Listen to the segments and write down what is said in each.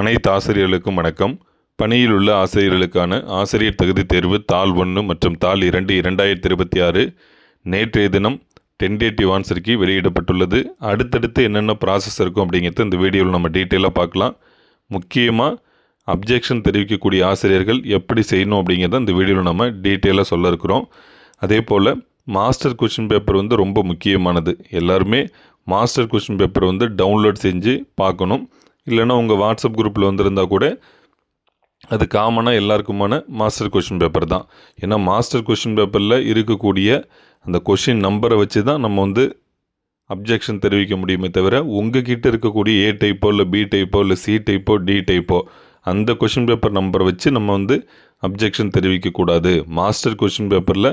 அனைத்து ஆசிரியர்களுக்கும் வணக்கம். பணியில் உள்ள ஆசிரியர்களுக்கான ஆசிரியர் தகுதி தேர்வு தாள் 1 மற்றும் தாள் 2 2026 நேற்றைய தினம் டென்டேட்டிவ் ஆன்சர் கீ வெளியிடப்பட்டுள்ளது. அடுத்தடுத்து என்னென்ன ப்ராசஸ் இருக்கும் அப்படிங்கிறது இந்த வீடியோவில் நம்ம டீட்டெயிலாக பார்க்கலாம். முக்கியமாக அப்ஜெக்ஷன் தெரிவிக்கக்கூடிய ஆசிரியர்கள் எப்படி செய்யணும் அப்படிங்கிறத இந்த வீடியோவில் நம்ம டீட்டெயிலாக சொல்ல இருக்கிறோம். அதே போல் மாஸ்டர் கொஷின் பேப்பர் ரொம்ப முக்கியமானது. எல்லாருமே மாஸ்டர் கொஷின் பேப்பரை டவுன்லோட் செஞ்சு பார்க்கணும். இல்லைன்னா உங்கள் வாட்ஸ்அப் குரூப்பில் வந்திருந்தால் கூட அது காமனாக எல்லாருக்குமான மாஸ்டர் கொஷின் பேப்பர் தான். ஏன்னா மாஸ்டர் கொஷின் பேப்பரில் இருக்கக்கூடிய அந்த கொஷின் நம்பரை வச்சு தான் நம்ம அப்ஜெக்ஷன் தெரிவிக்க முடியுமே தவிர உங்கள் கிட்டே இருக்கக்கூடிய ஏ டைப்போ இல்லை பி டைப்போ இல்லை சி டைப்போ டி டைப்போ அந்த கொஷின் பேப்பர் நம்பரை வச்சு நம்ம அப்ஜெக்ஷன் தெரிவிக்கக்கூடாது. மாஸ்டர் கொஷின் பேப்பரில்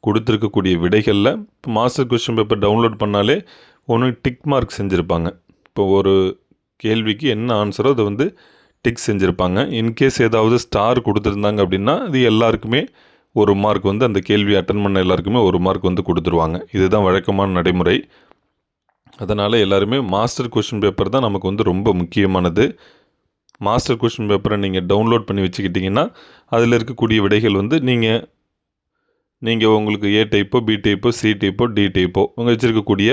கொடுத்துருக்கக்கூடிய விடைகளில் இப்போ மாஸ்டர் கொஷின் பேப்பர் டவுன்லோட் பண்ணாலே ஒன்று டிக் மார்க் செஞ்சுருப்பாங்க. இப்போ ஒரு கேள்விக்கு என்ன ஆன்சரோ அதை டிக் செஞ்சுருப்பாங்க. இன்கேஸ் ஏதாவது ஸ்டார் கொடுத்துருந்தாங்க அப்படின்னா அது எல்லாருக்குமே ஒரு மார்க் அந்த கேள்வி அட்டன் பண்ண எல்லாருக்குமே ஒரு மார்க் கொடுத்துருவாங்க. இதுதான் வழக்கமான நடைமுறை. அதனால் எல்லாருமே மாஸ்டர் கொஷின் பேப்பர் தான் நமக்கு ரொம்ப முக்கியமானது. மாஸ்டர் கொஷின் பேப்பரை நீங்கள் டவுன்லோட் பண்ணி வச்சுக்கிட்டிங்கன்னா அதில் இருக்கக்கூடிய விடைகள் நீங்கள் உங்களுக்கு ஏ டைப்போ பி டைப்போ சி டைப்போ டி டைப்போ உங்கள் வச்சுருக்கக்கூடிய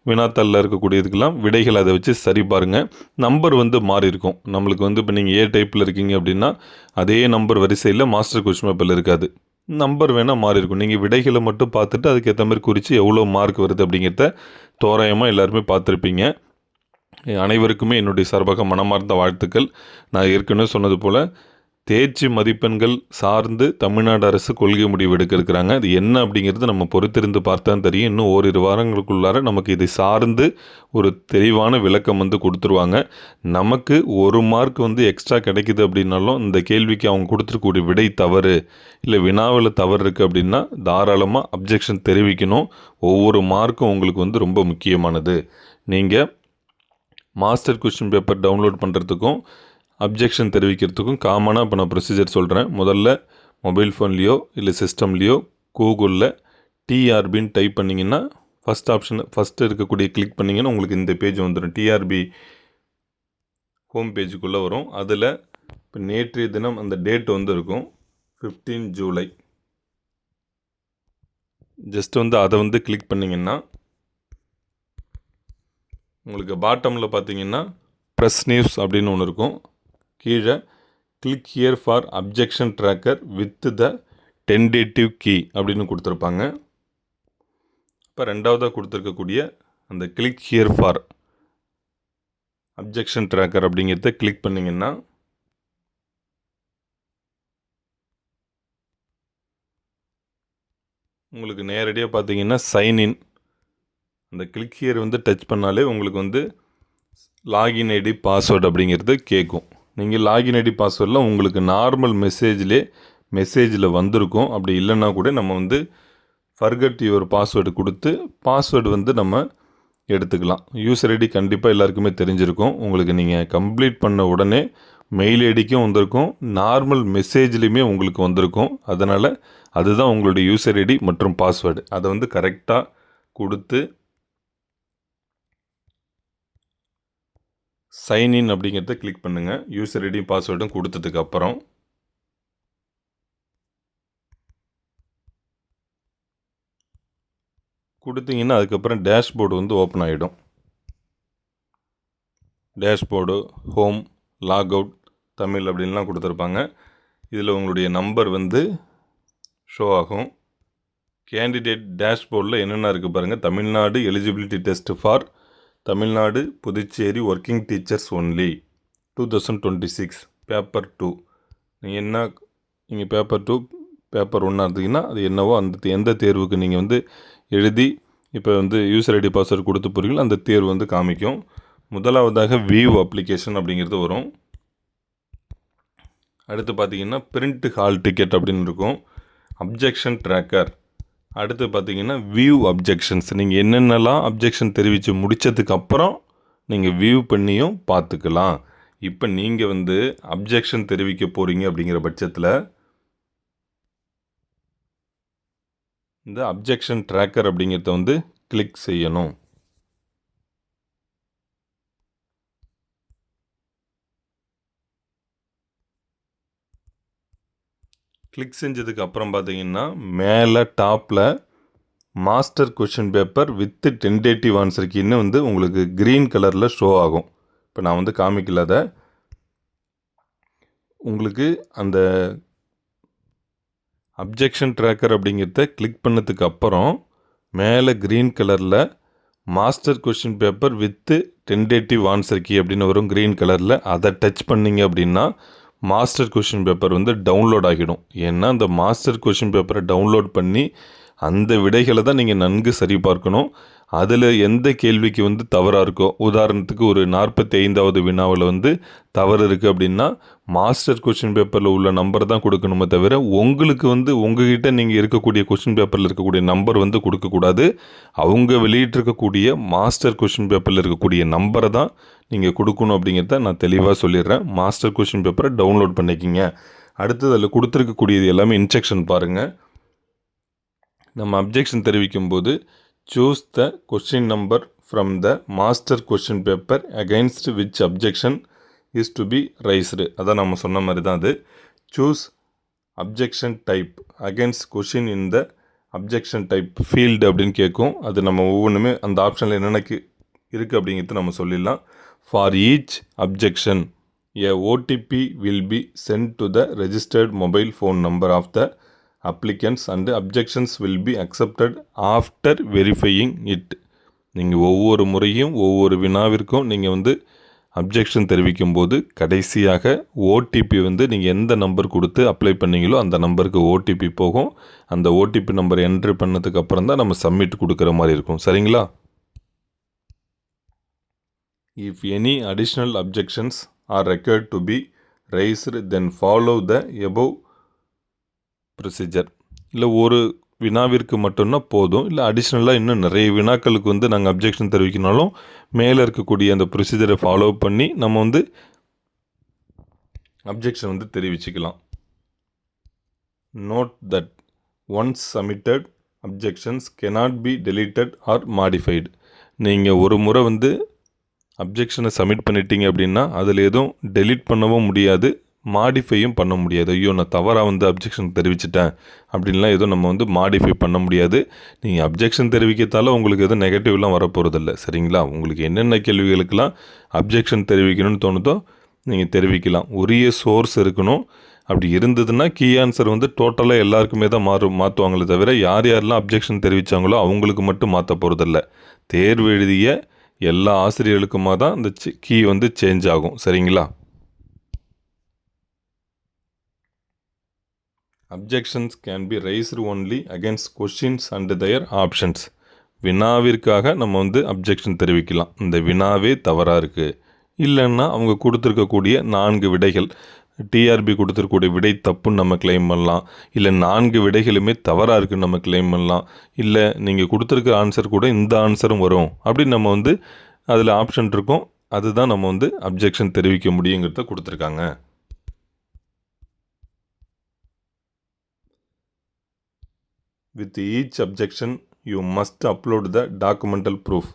வினாத்தாளில் இருக்கக்கூடியதுக்கெல்லாம் விடைகள் அதை வச்சு சரி பாருங்கள். நம்பர் மாறி இருக்கும். நம்மளுக்கு இப்போ நீங்கள் ஏ டைப்பில் இருக்கீங்க அப்படின்னா அதே நம்பர் வரிசையில் மாஸ்டர் கொஸ்டின் பேப்பரில் இருக்காது. நம்பர் வேணால் மாறி இருக்கும். நீங்கள் விடைகளை மட்டும் பார்த்துட்டு அதுக்கேற்ற மாதிரி குறித்து எவ்வளோ மார்க் வருது அப்படிங்கிறத தோராயமாக எல்லாருமே பார்த்துருப்பீங்க. அனைவருக்குமே என்னுடைய சார்பாக மனமார்ந்த வாழ்த்துக்கள். நான் ஏற்கனவே சொன்னது போல் தேர்ச்சி மதிப்பெண்கள் சார்ந்து தமிழ்நாடு அரசு கொள்கை முடிவு எடுக்க இருக்கிறாங்க. அது என்ன அப்படிங்கிறது நம்ம பொறுத்திருந்து பார்த்தா தெரியும். இன்னும் ஓரிரு வாரங்களுக்குள்ளார நமக்கு இதை சார்ந்து ஒரு தெளிவான விளக்கம் கொடுத்துருவாங்க. நமக்கு ஒரு மார்க் எக்ஸ்ட்ரா கிடைக்குது அப்படின்னாலும் இந்த கேள்விக்கு அவங்க கொடுத்துருக்கக்கூடிய விடை தவறு இல்லை வினாவில் தவறு இருக்குது அப்படின்னா தாராளமாக அப்ஜெக்ஷன் தெரிவிக்கணும். ஒவ்வொரு மார்க்கும் உங்களுக்கு ரொம்ப முக்கியமானது. நீங்கள் மாஸ்டர் கொஸ்டின் பேப்பர் டவுன்லோட் பண்ணுறதுக்கும் அப்ஜெக்ஷன் தெரிவிக்கிறதுக்கும் காமனாக இப்போ நான் ப்ரொசீஜர் சொல்கிறேன். முதல்ல மொபைல் ஃபோன்லேயோ இல்லை சிஸ்டம்லேயோ கூகுளில் டிஆர்பின்னு டைப் பண்ணிங்கன்னா ஃபஸ்ட்டு இருக்கக்கூடிய கிளிக் பண்ணிங்கன்னா உங்களுக்கு இந்த பேஜ் வந்துடும். டிஆர்பி ஹோம் பேஜுக்குள்ளே வரும். அதில் இப்போ நேற்றைய தினம் அந்த டேட் இருக்கும் 15 ஜூலை. ஜஸ்ட் அதை கிளிக் பண்ணிங்கன்னா உங்களுக்கு பாட்டமில் பார்த்தீங்கன்னா ப்ரெஸ் நியூஸ் அப்படின்னு ஒன்று இருக்கும். கீழே click here for objection tracker with the tentative key அப்படின்னு கொடுத்துருப்பாங்க. இப்போ ரெண்டாவதாக கொடுத்துருக்கக்கூடிய அந்த click here for objection tracker அப்படிங்கிறத கிளிக் பண்ணிங்கன்னா உங்களுக்கு நேரடியாக பார்த்தீங்கன்னா சைன்இன் அந்த கிளிக் ஹியர் டச் பண்ணாலே உங்களுக்கு லாகின் ஐடி பாஸ்வேர்டு அப்படிங்கிறது கேட்கும். நீங்கள் லாகின் ஐடி பாஸ்வேர்டெலாம் உங்களுக்கு நார்மல் மெசேஜில் வந்திருக்கும். அப்படி இல்லைன்னா கூட நம்ம ஃபர்கட் யுவர் பாஸ்வேர்டு கொடுத்து பாஸ்வேர்டு நம்ம எடுத்துக்கலாம். யூசர் ஐடி கண்டிப்பாக எல்லாருக்குமே தெரிஞ்சிருக்கும். உங்களுக்கு நீங்கள் கம்ப்ளீட் பண்ண உடனே மெயில் ஐடிக்கும் வந்திருக்கும், நார்மல் மெசேஜ்லேயுமே உங்களுக்கு வந்திருக்கும். அதனால் அதுதான் உங்களுடைய யூசர் ஐடி மற்றும் பாஸ்வேர்டு. அதை கரெக்டாக கொடுத்து சைன்இன் அப்படிங்கிறத கிளிக் பண்ணுங்கள். யூசர் ஐடியும் பாஸ்வேர்டும் கொடுத்ததுக்கு அப்புறம் கொடுத்தீங்கன்னா அதுக்கப்புறம் டேஷ்போர்டு ஓப்பன் ஆகிடும். Dashboard home log out Tamil அப்படின்லாம் கொடுத்துருப்பாங்க. இதில் உங்களுடைய நம்பர் ஷோ ஆகும். கேண்டிடேட் டேஷ்போர்டில் என்னென்ன இருக்குது பாருங்கள். Tamil Nadu eligibility test for Tamil Nadu Puducherry working teachers only 2026 paper 2. நீங்கள் பேப்பர் 2 பேப்பர் 1 இருந்தீங்கன்னா அது என்னவோ எந்த தேர்வுக்கு நீங்கள் எழுதி இப்போ யூசர் ஐடி பாஸ்வேர்டு கொடுத்து போகிறீங்களோ அந்த தேர்வு காமிக்கும். முதலாவதாக வியூ அப்ளிகேஷன் அப்படிங்கிறது வரும். அடுத்து பார்த்தீங்கன்னா பிரிண்ட் ஹால் டிக்கெட் அப்படின்னு இருக்கும். Objection tracker. அடுத்து பார்த்தீங்கன்னா வியூ அப்ஜெக்ஷன்ஸ். நீங்கள் என்னென்னலாம் அப்ஜெக்ஷன் தெரிவித்து முடித்ததுக்கப்புறம் நீங்கள் வியூ பண்ணியும் பார்த்துக்கலாம். இப்போ நீங்கள் அப்ஜெக்ஷன் தெரிவிக்க போகிறீங்க அப்படிங்கிற பட்சத்தில் இந்த அப்ஜெக்ஷன் ட்ராக்கர் அப்படிங்கிறத கிளிக் செய்யணும். கிளிக் செஞ்சதுக்கு அப்புறம் பார்த்தீங்கன்னா மேலே டாப்பில் master question paper with tentative answer கீன்னு வந்து உங்களுக்கு க்ரீன் கலரில் ஷோ ஆகும். இப்போ நான் வந்து காமிக்கல அதை. உங்களுக்கு அந்த அப்ஜெக்ஷன் ட்ராக்கர் அப்படிங்கிறத கிளிக் பண்ணதுக்கு அப்புறம் மேலே க்ரீன் கலரில் master question paper with tentative answer key அப்படின்னு வரும் க்ரீன் கலரில். அதை டச் பண்ணிங்க அப்படின்னா மாஸ்டர் கொஷின் பேப்பர் வந்து டவுன்லோட் ஆகிடும். ஏன்னா அந்த மாஸ்டர் கொஷின் பேப்பரை டவுன்லோட் பண்ணி அந்த விடைகளை தான் நீங்கள் நன்கு சரி பார்க்கணும். அதில் எந்த கேள்விக்கு வந்து தவறாக இருக்கோ, உதாரணத்துக்கு ஒரு 45வது வினாவில் வந்து தவறு இருக்குது அப்படின்னா மாஸ்டர் கொஷின் பேப்பரில் உள்ள நம்பர் தான் கொடுக்கணுமே தவிர உங்களுக்கு வந்து உங்ககிட்ட நீங்கள் இருக்கக்கூடிய கொஷின் பேப்பரில் இருக்கக்கூடிய நம்பர் வந்து கொடுக்கக்கூடாது. அவங்க வெளியிட்டிருக்கக்கூடிய மாஸ்டர் கொஷின் பேப்பரில் இருக்கக்கூடிய நம்பரை தான் நீங்கள் கொடுக்கணும் அப்படிங்கிறத நான் தெளிவாக சொல்லிடுறேன். மாஸ்டர் கொஷின் பேப்பரை டவுன்லோட் பண்ணிக்கிங்க. அடுத்தது அதில் கொடுத்துருக்கக்கூடியது எல்லாமே இன்ஸ்ட்ரக்ஷன் பாருங்கள். நம்ம அப்ஜெக்ஷன் தெரிவிக்கும் போது choose the question number from the master question paper against which objection is to be raised. அதான் நம்ம சொன்ன மாதிரி தான் அது. Choose objection type against question in the objection type field அப்படின்னு கேட்கும். அது நம்ம ஒவ்வொன்றுமே அந்த ஆப்ஷனில் என்னென்ன இருக்குது அப்படிங்கிறது நம்ம சொல்லிடலாம். For each objection a OTP will be sent to the registered mobile phone number of the applicants and objections will be accepted after verifying it. நீங்கள் ஒவ்வொரு முறையும் ஒவ்வொரு வினாவிற்கும் நீங்கள் வந்து அப்ஜெக்ஷன் தெரிவிக்கும் போது கடைசியாக ஓடிபி வந்து நீங்கள் எந்த நம்பர் கொடுத்து அப்ளை பண்ணீங்களோ அந்த நம்பருக்கு ஓடிபி போகும். அந்த ஓடிபி நம்பர் என்ட்ரு பண்ணதுக்கு அப்புறம் தான் நம்ம சப்மிட் கொடுக்குற மாதிரி இருக்கும். சரிங்களா? If any additional objections are required to be raised, then follow the above procedure. இல்லை ஒரு வினாவிற்கு மட்டும்னா போதும். இல்லை அடிஷ்னலாக இன்னும் நிறைய வினாக்களுக்கு வந்து நாங்கள் அப்ஜெக்ஷன் தெரிவிக்கனாலும் மேலே இருக்கக்கூடிய அந்த ப்ரொசீஜரை ஃபாலோ பண்ணி நம்ம வந்து அப்ஜெக்ஷன் வந்து தெரிவிச்சுக்கலாம். Note that once submitted objections cannot be deleted or modified. நீங்கள் ஒரு முறை வந்து அப்ஜெக்ஷனை சப்மிட் பண்ணிட்டீங்க அப்படின்னா அதில் எதுவும் டெலீட் பண்ணவும் முடியாது, மாடிஃபையும் பண்ண முடியாது. ஐயோ நான் தவறாக வந்து அப்ஜெக்ஷன் தெரிவிச்சிட்டேன் அப்படின்லாம் எதுவும் நம்ம வந்து மாடிஃபை பண்ண முடியாது. நீங்கள் அப்ஜெக்ஷன் தெரிவிக்கிறதால உங்களுக்கு எதுவும் நெகட்டிவ்லாம் வரப்போகிறதில்ல. சரிங்களா? உங்களுக்கு என்னென்ன கேள்விகளுக்கெல்லாம் அப்ஜெக்ஷன் தெரிவிக்கணும்னு தோணுதோ நீங்கள் தெரிவிக்கலாம். உரிய சோர்ஸ் இருக்கணும். அப்படி இருந்ததுன்னா கீ ஆன்சர் வந்து டோட்டலாக எல்லாருக்குமே தான் மாற்றுவாங்களே தவிர யார் யாரெல்லாம் அப்ஜெக்ஷன் தெரிவித்தாங்களோ அவங்களுக்கு மட்டும் மாற்ற போகிறதில்ல. தேர்வு எழுதிய எல்லா ஆசிரியர்களுக்குமா தான் இந்த கீ வந்து சேஞ்ச் ஆகும். சரிங்களா? Objections can be raised only against questions and their options. வினாவிற்காக நம்ம வந்து அப்ஜெக்ஷன் தெரிவிக்கலாம். இந்த வினாவே தவறாக இருக்குது, இல்லைன்னா அவங்க கொடுத்துருக்கக்கூடிய 4 விடைகள் டிஆர்பி கொடுத்துருக்கக்கூடிய விடை தப்புன்னு நம்ம கிளைம் பண்ணலாம். இல்லை 4 விடைகளுமே தவறாக இருக்குன்னு நம்ம கிளைம் பண்ணலாம். இல்லை நீங்கள் கொடுத்துருக்க ஆன்சர் கூட இந்த ஆன்சரும் வரும் அப்படின்னு நம்ம வந்து அதில் ஆப்ஷன் இருக்கும். அதுதான் நம்ம வந்து அப்ஜெக்ஷன் தெரிவிக்க முடியுங்கிறத கொடுத்துருக்காங்க. With each objection, you must upload the documental proof.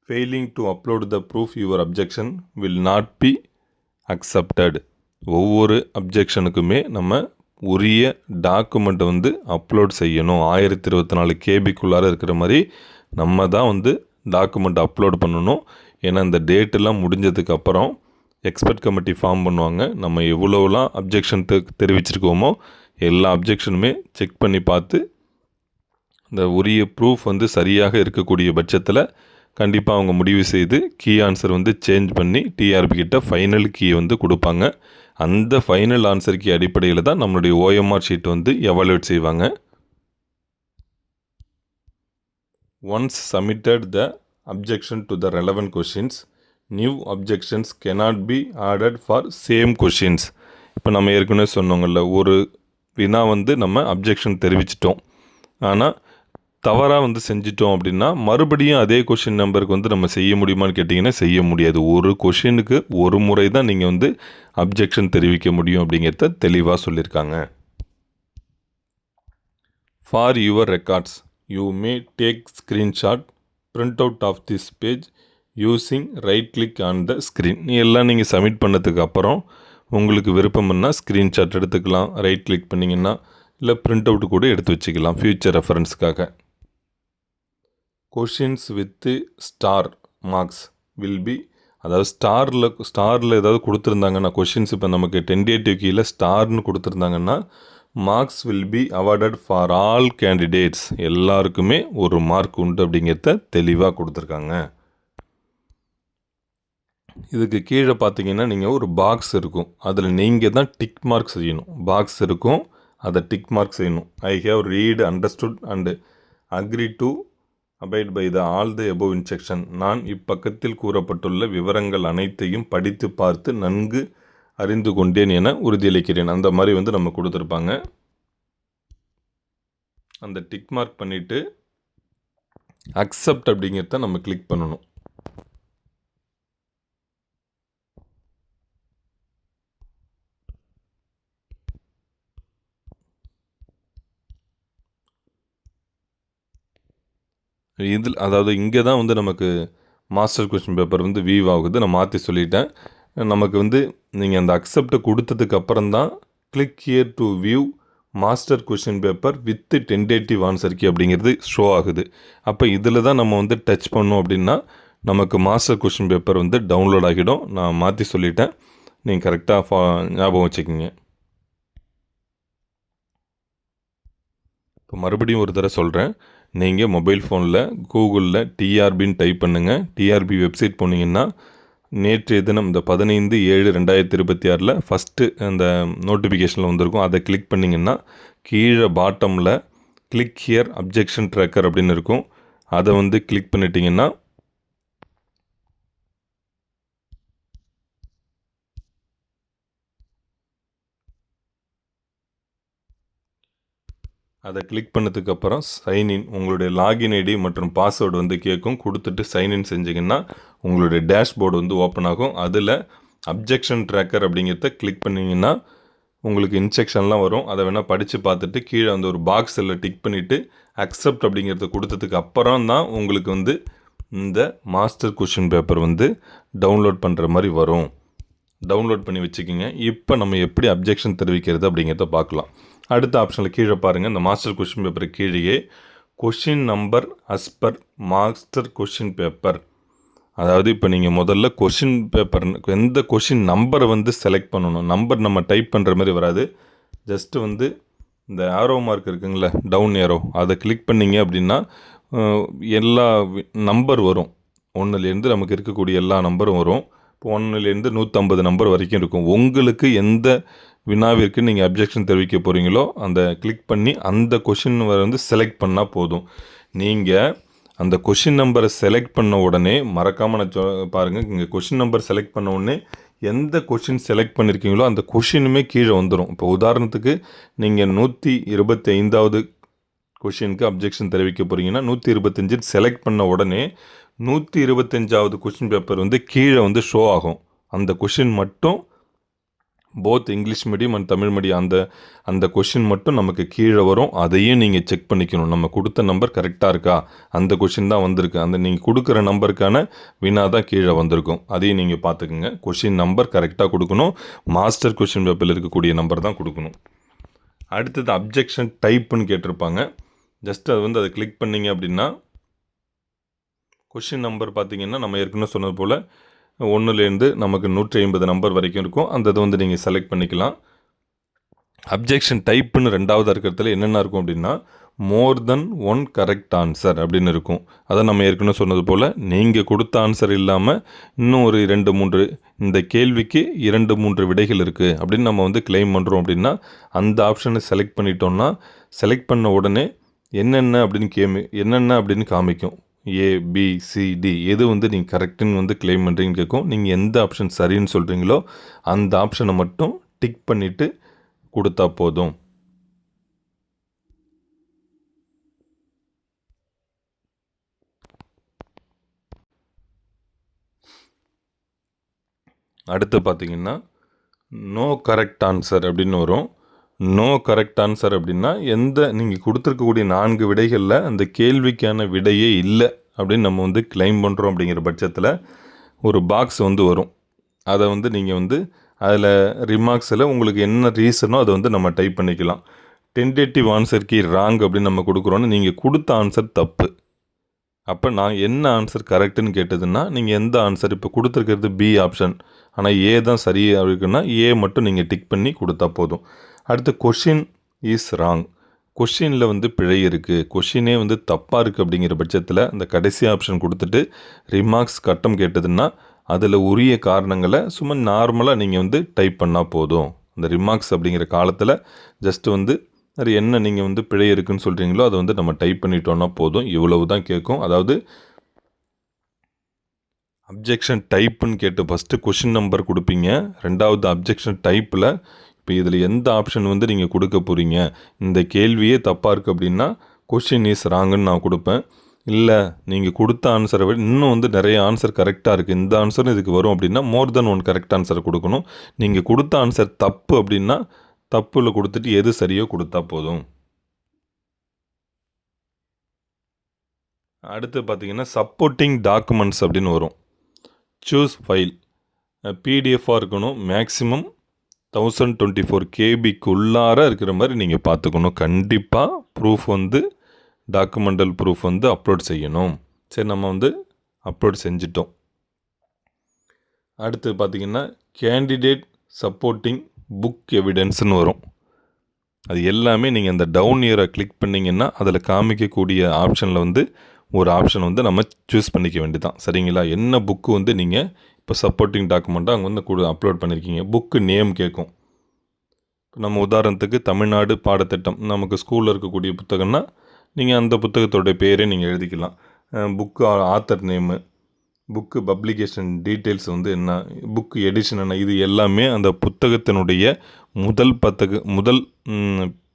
Failing to upload the proof, your objection will not be accepted. ஒவ்வொரு அப்ஜெக்ஷனுக்குமே நம்ம உரிய டாக்குமெண்ட்டை வந்து அப்லோட் செய்யணும். 1024 கேபிக்குள்ளார இருக்கிற மாதிரி நம்ம தான் வந்து டாக்குமெண்ட் அப்லோட் பண்ணணும். ஏன்னா இந்த டேட்டெல்லாம் முடிஞ்சதுக்கு அப்புறம் எக்ஸ்பர்ட் கமிட்டி ஃபார்ம் பண்ணுவாங்க. நம்ம எவ்வளோலாம் அப்ஜெக்ஷன் தெரிவிச்சிருக்கோமோ எல்லா அப்ஜெக்ஷனுமே செக் பண்ணி பார்த்து இந்த உரிய ப்ரூஃப் வந்து சரியாக இருக்கக்கூடிய பட்சத்தில் கண்டிப்பாக அவங்க முடிவு செய்து கீ ஆன்சர் வந்து சேஞ்ச் பண்ணி டிஆர்பி கிட்ட ஃபைனல் கீ வந்து கொடுப்பாங்க. அந்த ஃபைனல் ஆன்சர் கீ அடிப்படையில் தான் நம்மளுடைய ஓஎம்ஆர் ஷீட் வந்து எவாலுவேட் செய்வாங்க. Once submitted the objection to the relevant questions, new objections cannot be added for same questions. இப்போ நம்ம ஏற்கனவே சொன்னோங்கள்ல, ஒரு வினா வந்து நம்ம அப்ஜெக்ஷன் தெரிவிச்சிட்டோம், ஆனால் தவறாக வந்து செஞ்சிட்டோம் அப்படின்னா மறுபடியும் அதே கொஷின் நம்பருக்கு வந்து நம்ம செய்ய முடியுமான்னு கேட்டிங்கன்னா செய்ய முடியாது. ஒரு கொஷினுக்கு ஒரு முறை தான் நீங்கள் வந்து அப்ஜெக்ஷன் தெரிவிக்க முடியும் அப்படிங்கிறத தெளிவாக சொல்லியிருக்காங்க. For your records you may take screenshot print out of this page using right click on the screen. எல்லாம் நீங்கள் சப்மிட் பண்ணதுக்கு அப்புறம் உங்களுக்கு விருப்பம்னா ஸ்க்ரீன்ஷாட் எடுத்துக்கலாம், ரைட் கிளிக் பண்ணிங்கன்னா, இல்லை பிரிண்ட் அவுட் கூட எடுத்து வச்சுக்கலாம் ஃப்யூச்சர் ரெஃபரன்ஸுக்காக. Questions with star marks will be, அதாவது ஸ்டாரில் ஏதாவது கொடுத்துருந்தாங்கன்னா கொஷின்ஸ், இப்போ நமக்கு டென்டேட்டிவ் கீழே ஸ்டார்னு கொடுத்துருந்தாங்கன்னா marks will be awarded for all candidates, எல்லாருக்குமே ஒரு மார்க் உண்டு அப்படிங்கிறத தெளிவாக கொடுத்துருக்காங்க. இதுக்கு கீழே பார்த்தீங்கன்னா நீங்கள் ஒரு பாக்ஸ் இருக்கும், அதில் நீங்கள் தான் டிக் மார்க் செய்யணும். பாக்ஸ் இருக்கும், அதை டிக் மார்க் செய்யணும். I have read, understood and agree to abide by the all the above instruction. நான் இப்பக்கத்தில் கூறப்பட்டுள்ள விவரங்கள் அனைத்தையும் படித்து பார்த்து நன்கு அறிந்து கொண்டேன் என உறுதியளிக்கிறேன். அந்த மாதிரி நம்ம கொடுத்துருப்பாங்க. அந்த டிக் மார்க் பண்ணிவிட்டு அக்செப்ட் அப்படிங்கிறத நம்ம கிளிக் பண்ணணும். இதில் அதாவது இங்கே தான் நமக்கு மாஸ்டர் கொஸ்டின் பேப்பர் வியூ ஆகுது. நான் மாற்றி சொல்லிட்டேன். நமக்கு நீங்கள் அந்த அக்செப்டை கொடுத்ததுக்கு அப்புறம் தான் click here to view master question paper with tentative answer key அப்படிங்கிறது ஷோ ஆகுது. அப்போ இதில் தான் நம்ம டச் பண்ணோம் அப்படின்னா நமக்கு மாஸ்டர் கொஸ்டின் பேப்பர் டவுன்லோட் ஆகிடும். நான் மாற்றி சொல்லிட்டேன், நீங்கள் கரெக்டாக ஞாபகம் வச்சுக்கிங்க. இப்போ மறுபடியும் ஒரு தடவை சொல்கிறேன். நீங்கள் மொபைல் ஃபோனில் கூகுளில் டிஆர்பின்னு டைப் பண்ணுங்கள். டிஆர்பி வெப்சைட் போனீங்கன்னா நேற்றைய தினம் இந்த 15/7/2026 ஃபஸ்ட்டு அந்த நோட்டிஃபிகேஷனில் வந்திருக்கும். அதை கிளிக் பண்ணிங்கன்னா கீழே பாட்டமில் கிளிக் ஹியர் அப்ஜெக்ஷன் ட்ராக்கர் அப்படின்னு இருக்கும். அதை கிளிக் பண்ணிட்டீங்கன்னா அதை கிளிக் பண்ணதுக்கப்புறம் சைன்இன், உங்களுடைய லாகின் ஐடி மற்றும் பாஸ்வேர்டு கேட்கும். கொடுத்துட்டு சைன்இன் செஞ்சிங்கன்னா உங்களுடைய டேஷ்போர்டு ஓப்பன் ஆகும். அதில் அப்ஜெக்ஷன் ட்ராக்கர் அப்படிங்கிறத கிளிக் பண்ணிங்கன்னா உங்களுக்கு இன்ஸ்ட்ரக்ஷன்லாம் வரும். அதை வேணால் படித்து பார்த்துட்டு கீழே ஒரு பாக்ஸில் டிக் பண்ணிவிட்டு அக்செப்ட் அப்படிங்கிறத கொடுத்ததுக்கு அப்புறம் தான் உங்களுக்கு இந்த மாஸ்டர் கொஷின் பேப்பர் டவுன்லோட் பண்ணுற மாதிரி வரும். டவுன்லோட் பண்ணி வச்சுக்கிங்க. இப்போ நம்ம எப்படி அப்ஜெக்ஷன் தெரிவிக்கிறது அப்படிங்கிறத பார்க்கலாம். அடுத்த ஆப்ஷனில் கீழே பாருங்கள், இந்த மாஸ்டர் கொஷின் பேப்பர் கீழேயே question number as per master question paper, அதாவது இப்போ நீங்கள் முதல்ல கொஷின் பேப்பர் எந்த கொஷின் நம்பரை செலக்ட் பண்ணணும். நம்பர் நம்ம டைப் பண்ணுற மாதிரி வராது. ஜஸ்ட்டு இந்த ஆரோ மார்க் இருக்குங்களே, டவுன் ஏரோ, அதை கிளிக் பண்ணிங்க அப்படின்னா எல்லா நம்பர் வரும். 1லேருந்து நமக்கு இருக்கக்கூடிய எல்லா நம்பரும் வரும். இப்போ 1லேருந்து 150 நம்பர் வரைக்கும் இருக்கும். உங்களுக்கு எந்த வினாவிற்கு நீங்கள் அப்ஜெக்ஷன் தெரிவிக்க போகிறீங்களோ அந்த கிளிக் பண்ணி அந்த கொஷின் செலக்ட் பண்ணால் போதும். நீங்கள் அந்த கொஷின் நம்பரை செலக்ட் பண்ண உடனே மறக்காமல் நான் பாருங்கள், இங்கே கொஷின் நம்பர் செலக்ட் பண்ண உடனே எந்த கொஷின் செலக்ட் பண்ணியிருக்கீங்களோ அந்த கொஷினுமே கீழே வந்துடும். இப்போ உதாரணத்துக்கு நீங்கள் 125வது கொஷினுக்கு அப்ஜெக்ஷன் தெரிவிக்க போகிறீங்கன்னா 125 செலக்ட் பண்ண உடனே 125வது கொஷின் பேப்பர் கீழே ஷோ ஆகும். அந்த கொஷின் மட்டும் both English medium and Tamil medium அந்த கொஷின் மட்டும் நமக்கு கீழே வரும். அதையும் நீங்கள் செக் பண்ணிக்கணும், நம்ம கொடுத்த நம்பர் கரெக்டாக இருக்கா, அந்த கொஷின் தான் வந்திருக்கு, அந்த நீங்கள் கொடுக்குற நம்பருக்கான வினா தான் கீழே வந்திருக்கும். அதையும் நீங்கள் பார்த்துக்குங்க. கொஷின் நம்பர் கரெக்டாக கொடுக்கணும். மாஸ்டர் கொஷின் பேப்பரில் இருக்கக்கூடிய நம்பர் தான் கொடுக்கணும். அடுத்தது அப்ஜெக்ஷன் டைப்புன்னு கேட்டிருப்பாங்க. ஜஸ்ட் அதை கிளிக் பண்ணிங்க அப்படின்னா கொஷின் நம்பர் பார்த்திங்கன்னா நம்ம ஏற்கனவே சொன்னது போல் 1லேருந்து நமக்கு 150 நம்பர் வரைக்கும் இருக்கும். அந்த இதை நீங்கள் செலக்ட் பண்ணிக்கலாம். அப்ஜெக்ஷன் டைப்புன்னு 2வது இருக்கிறதுல என்னென்ன இருக்கும் அப்படின்னா மோர் தென் 1 கரெக்ட் ஆன்சர் அப்படின்னு இருக்கும். அதை நம்ம ஏற்கனவே சொன்னது போல் நீங்கள் கொடுத்த ஆன்சர் இல்லாமல் இன்னும் ஒரு 2-3 இந்த கேள்விக்கு 2-3 விடைகள் இருக்குது அப்படின்னு நம்ம கிளைம் பண்ணுறோம் அப்படின்னா அந்த ஆப்ஷனை செலக்ட் பண்ணிட்டோம்னா செலக்ட் பண்ண உடனே என்னென்ன அப்படின்னு காமிக்கும். ABCD எது நீங்கள் கரெக்டுன்னு கிளைம் பண்ணுறீங்கன்னு கேட்கும். நீங்கள் எந்த ஆப்ஷன் சரின்னு சொல்கிறீங்களோ அந்த ஆப்ஷனை மட்டும் டிக் பண்ணிவிட்டு கொடுத்தா போதும். அடுத்து பார்த்தீங்கன்னா நோ கரெக்ட் ஆன்சர் அப்படின்னு வரும். நோ கரெக்ட் ஆன்சர் அப்படின்னா நீங்கள் கொடுத்துருக்கக்கூடிய 4 விடைகளில் அந்த கேள்விக்கான விடையே இல்லை அப்படின்னு நம்ம கிளைம் பண்ணுறோம் அப்படிங்கிற பட்சத்தில் ஒரு பாக்ஸ் வரும். அதை நீங்கள் அதில் ரிமார்க்ஸில் உங்களுக்கு என்ன ரீசனோ அதை வந்து நம்ம டைப் பண்ணிக்கலாம். டென்டேட்டிவ் ஆன்சர் கீ ராங் அப்படின்னு நம்ம கொடுக்குறோன்னு நீங்கள் கொடுத்த ஆன்சர் தப்பு. அப்போ நான் என்ன ஆன்சர் கரெக்டுன்னு கேட்டதுன்னா நீங்கள் எந்த ஆன்சர் இப்போ கொடுத்துருக்கிறது பி ஆப்ஷன், ஆனால் ஏ தான் சரியாக இருக்குன்னா ஏ மட்டும் நீங்கள் டிக் பண்ணி கொடுத்தா போதும். அடுத்து கொஷின் இஸ் ராங், கொஷினில் வந்து பிழை இருக்குது, கொஷினே வந்து தப்பாக இருக்குது அப்படிங்கிற பட்சத்தில் அந்த கடைசி ஆப்ஷன் கொடுத்துட்டு ரிமார்க்ஸ் கட்டம் கேட்டதுன்னா அதில் உரிய காரணங்களை சும்மா நார்மலாக நீங்கள் வந்து டைப் பண்ணால் போதும். அந்த ரிமார்க்ஸ் அப்படிங்கிற காலத்தில் ஜஸ்ட்டு வந்து அது என்ன நீங்கள் வந்து பிழை இருக்குன்னு சொல்கிறீங்களோ அதை வந்து நம்ம டைப் பண்ணிட்டோன்னா போதும். இவ்வளவு தான் கேட்கும். அதாவது அப்ஜெக்ஷன் டைப்புன்னு கேட்டு ஃபஸ்ட்டு கொஷின் நம்பர் கொடுப்பீங்க. ரெண்டாவது அப்ஜெக்ஷன் டைப்பில் இப்போ இதில் எந்த ஆப்ஷன் வந்து நீங்கள் கொடுக்க போகிறீங்க, இந்த கேள்வியே தப்பாக இருக்குது அப்படின்னா கொஷின் இஸ் ராங்குன்னு நான் கொடுப்பேன். இல்லை நீங்கள் கொடுத்த ஆன்சரை விட இன்னும் வந்து நிறைய ஆன்சர் கரெக்டாக இருக்குது, இந்த ஆன்சரும் இதுக்கு வரும் அப்படின்னா மோர் தென் ஒன் கரெக்ட் ஆன்சரை கொடுக்கணும். நீங்கள் கொடுத்த ஆன்சர் தப்பு அப்படின்னா தப்புல கொடுத்துட்டு எது சரியோ கொடுத்தா போதும். அடுத்து பார்த்தீங்கன்னா சப்போர்ட்டிங் டாக்குமெண்ட்ஸ் அப்படின்னு வரும். சூஸ் ஃபைல் பிடிஎஃபாக இருக்கணும், மேக்ஸிமம் 1024 கேபிக்குள்ளார இருக்கிற மாதிரி நீங்கள் பார்த்துக்கணும். கண்டிப்பாக ப்ரூஃப் வந்து டாக்குமெண்டல் ப்ரூஃப் வந்து அப்லோட் செய்யணும். சரி, நம்ம வந்து அப்லோட் செஞ்சிட்டோம். அடுத்து பார்த்திங்கன்னா கேண்டிடேட் சப்போர்ட்டிங் புக் எவிடன்ஸ்னு வரும். அது எல்லாமே நீங்கள் அந்த டவுன் இயரை கிளிக் பண்ணிங்கன்னா அதில் காமிக்கக்கூடிய ஆப்ஷனில் வந்து ஒரு ஆப்ஷன் வந்து நம்ம சூஸ் பண்ணிக்க வேண்டியதான். சரிங்களா? என்ன புக்கு வந்து நீங்கள் இப்போ சப்போர்ட்டிங் டாக்குமெண்ட்டாக அங்கே வந்து அப்லோட் பண்ணியிருக்கீங்க, புக்கு நேம் கேட்கும். இப்போ நம்ம உதாரணத்துக்கு தமிழ்நாடு பாடத்திட்டம் நமக்கு ஸ்கூலில் இருக்கக்கூடிய புத்தகம்னா நீங்கள் அந்த புத்தகத்தோடைய பேரே நீங்கள் எழுதிக்கலாம். Book author name, book publication details வந்து என்ன, புக்கு எடிஷன் என்ன, இது எல்லாமே அந்த புத்தகத்தினுடைய முதல்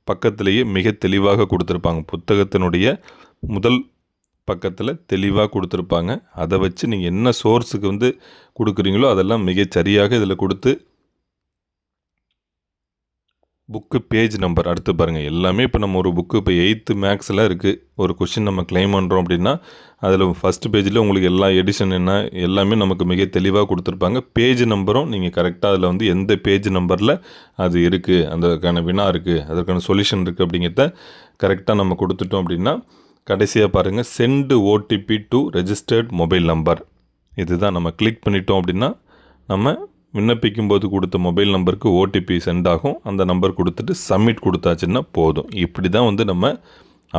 பக்கத்திலேயே மிக தெளிவாக கொடுத்துருப்பாங்க. புத்தகத்தினுடைய முதல் பக்கத்தில் தெளிவாக கொடுத்துருப்பாங்க. அதை வச்சு நீங்கள் என்ன சோர்ஸுக்கு வந்து கொடுக்குறீங்களோ அதெல்லாம் மிகச்சரியாக இதில் கொடுத்து புக்கு பேஜ் நம்பர் அடுத்து பாருங்கள். எல்லாமே இப்போ நம்ம ஒரு புக்கு இப்போ 8th மேக்ஸில் இருக்குது, ஒரு கொஷின் நம்ம கிளைம் பண்ணுறோம் அப்படின்னா அதில் ஃபஸ்ட்டு பேஜில் உங்களுக்கு எல்லா எடிஷன் என்ன எல்லாமே நமக்கு மிக தெளிவாக கொடுத்துருப்பாங்க. பேஜ் நம்பரும் நீங்கள் கரெக்டாக அதில் வந்து எந்த பேஜ் நம்பரில் அது இருக்குது, அதற்கான வினா இருக்குது, அதற்கான சொல்யூஷன் இருக்குது அப்படிங்கிறத கரெக்டாக நம்ம கொடுத்துட்டோம் அப்படின்னா கடைசியாக பாருங்கள் send OTP to registered mobile number. இதுதான் நம்ம கிளிக் பண்ணிட்டோம் அப்படின்னா நம்ம விண்ணப்பிக்கும் போது கொடுத்த மொபைல் நம்பருக்கு ஓடிபி சென்ட் ஆகும். அந்த நம்பர் கொடுத்துட்டு சப்மிட் கொடுத்தாச்சுன்னா போதும். இப்படி தான் வந்து நம்ம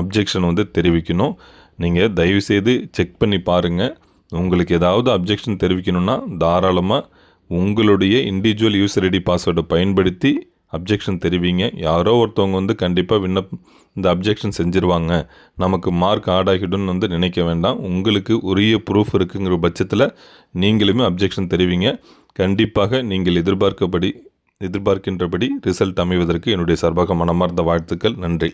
அப்ஜெக்ஷன் வந்து தெரிவிக்கணும். நீங்கள் தயவுசெய்து செக் பண்ணி பாருங்கள். உங்களுக்கு ஏதாவது அப்ஜெக்ஷன் தெரிவிக்கணும்னா தாராளமாக உங்களுடைய இண்டிவிஜுவல் யூசர் ஐடி பாஸ்வேர்டை பயன்படுத்தி அப்ஜெக்ஷன் தெரிவிங்க. யாரோ ஒருத்தவங்க வந்து கண்டிப்பாக இந்த அப்ஜெக்ஷன் செஞ்சுருவாங்க, நமக்கு மார்க் ஆட் ஆகிடும்னு வந்து நினைக்க வேண்டாம். உங்களுக்கு உரிய ப்ரூஃப் இருக்குங்கிற பட்சத்தில் நீங்களுமே அப்ஜெக்ஷன் தெரிவிங்க. கண்டிப்பாக நீங்கள் எதிர்பார்க்கின்றபடி ரிசல்ட் அமைவதற்கு என்னுடைய சார்பாக மனமார்ந்த வாழ்த்துக்கள். நன்றி.